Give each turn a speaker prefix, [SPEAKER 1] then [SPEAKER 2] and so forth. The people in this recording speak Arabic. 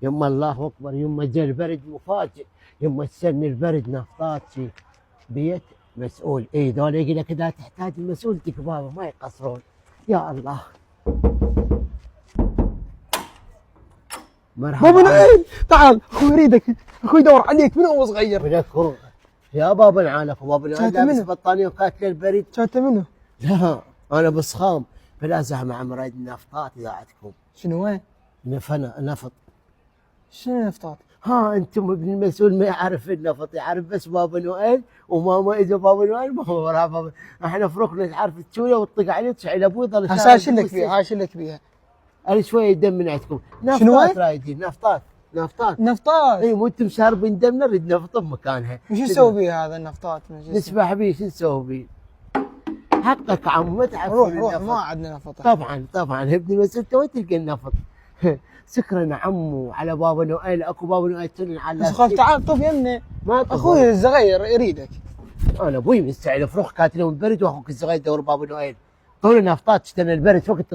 [SPEAKER 1] يما الله اكبر، يما جا البرد مفاجئ، يما استني البرد نفطات شي بيت مسؤول. اي ذولا يقول لك اذا تحتاج مسؤولتك بابا ما يقصرون. يا الله. مرحبا
[SPEAKER 2] بابا نويل تعال، اخوي يريدك، اخوي يدور عليك من هو صغير.
[SPEAKER 1] ولك يا بابا نعالك وبابا نويل
[SPEAKER 2] شايته
[SPEAKER 1] لابس
[SPEAKER 2] منه؟
[SPEAKER 1] بطانيه وقاتل البرد.
[SPEAKER 2] شايته منه؟
[SPEAKER 1] لا انا بصخام فلا زحمه عمري النفطات اذاعتكم.
[SPEAKER 2] شنو وين؟
[SPEAKER 1] نفط.
[SPEAKER 2] شنو نفطات؟
[SPEAKER 1] ها انتم ابن المسؤول ما يعرف النفط، يعرف بس بابا نويل وماما اذا بابا نويل ما هو وراء بابا. احنا في ركن تعرف تشويه وتطق عليه وتشعل ابوه ظل
[SPEAKER 2] هاشلك بيها، هاشلك بيها.
[SPEAKER 1] انا شويه دم من عندكم.
[SPEAKER 2] شنو
[SPEAKER 1] نفطات رايدين، نفطات.
[SPEAKER 2] نفطات؟
[SPEAKER 1] اي مو انتم شاربين دم نريد نفط بمكانها.
[SPEAKER 2] وش نسوي بيه هذا النفطات؟
[SPEAKER 1] نسبح بيه. شو نسوي بيه؟ حقك عم ما تعرف.
[SPEAKER 2] روح ما عندنا نفط.
[SPEAKER 1] طبعا ابن المسؤول تو تلقى النفط. شكرا عمو على بابا نويل. اكو بابا نويل تنن على
[SPEAKER 2] بس خاف تعال طف يمنا.
[SPEAKER 1] ما طف.
[SPEAKER 2] اخوي الصغير يريدك.
[SPEAKER 1] انا ابوي مستعجل فروخ كاتلهم البرد واخوك الصغير دور بابا نويل. طول نفطات تشتري البرد وقت